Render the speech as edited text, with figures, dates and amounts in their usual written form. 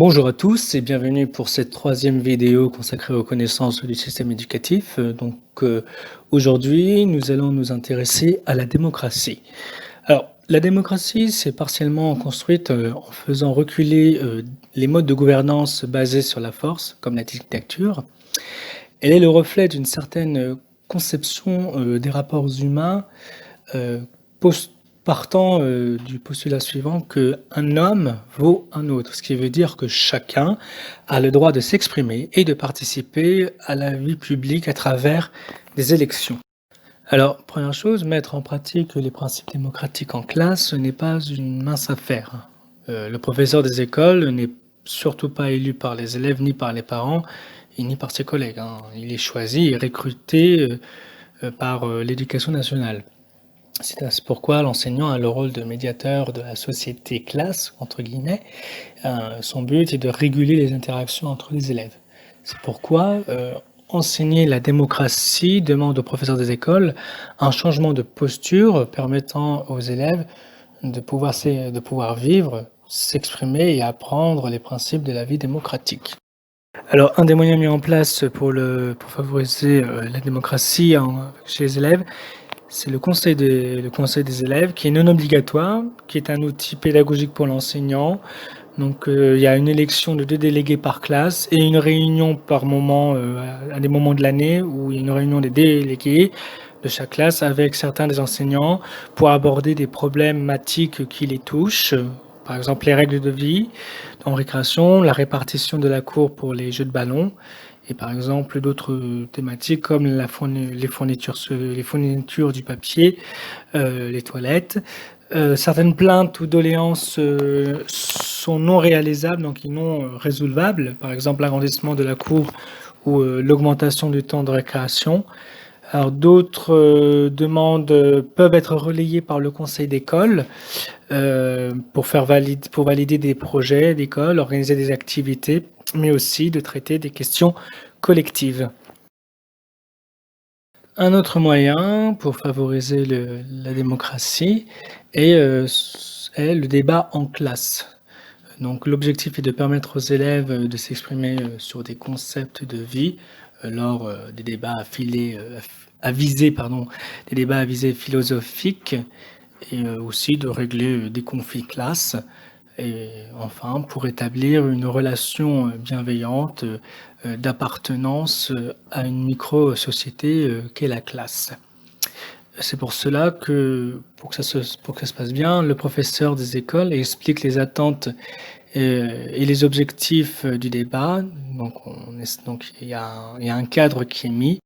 Bonjour à tous et bienvenue pour cette troisième vidéo consacrée aux connaissances du système éducatif. Aujourd'hui, nous allons nous intéresser à la démocratie. Alors, la démocratie, c'est partiellement construite en faisant reculer les modes de gouvernance basés sur la force, comme la dictature. Elle est le reflet d'une certaine conception des rapports humains euh, pos- partant du postulat suivant qu'un homme vaut un autre, ce qui veut dire que chacun a le droit de s'exprimer et de participer à la vie publique à travers des élections. Alors, première chose, mettre en pratique les principes démocratiques en classe, ce n'est pas une mince affaire. Le professeur des écoles n'est surtout pas élu par les élèves, ni par les parents, et ni par ses collègues, hein. Il est choisi et recruté par l'éducation nationale. C'est pourquoi l'enseignant a le rôle de médiateur de la société classe, entre guillemets. Son but est de réguler les interactions entre les élèves. C'est pourquoi enseigner la démocratie demande aux professeurs des écoles un changement de posture permettant aux élèves de pouvoir vivre, s'exprimer et apprendre les principes de la vie démocratique. Alors, un des moyens mis en place pour favoriser la démocratie chez les élèves, c'est le conseil des élèves qui est non obligatoire, qui est un outil pédagogique pour l'enseignant. Il y a une élection de 2 délégués par classe et une réunion par moment, à des moments de l'année où il y a une réunion des délégués de chaque classe avec certains des enseignants pour aborder des problématiques qui les touchent, par exemple les règles de vie en récréation, la répartition de la cour pour les jeux de ballon et par exemple d'autres thématiques comme les fournitures du papier, les toilettes. Certaines plaintes ou doléances sont non réalisables, donc ils non résolvables, par exemple l'agrandissement de la cour ou l'augmentation du temps de récréation. Alors d'autres demandes peuvent être relayées par le conseil d'école pour valider des projets d'école, organiser des activités, mais aussi de traiter des questions collectives. Un autre moyen pour favoriser la démocratie est le débat en classe. Donc l'objectif est de permettre aux élèves de s'exprimer sur des concepts de vie lors des débats des débats à visée philosophique et aussi de régler des conflits de classe. Et enfin, pour établir une relation bienveillante d'appartenance à une micro-société qu'est la classe. C'est pour cela que, pour que ça se passe bien, le professeur des écoles explique les attentes et les objectifs du débat. Donc il y a un cadre qui est mis.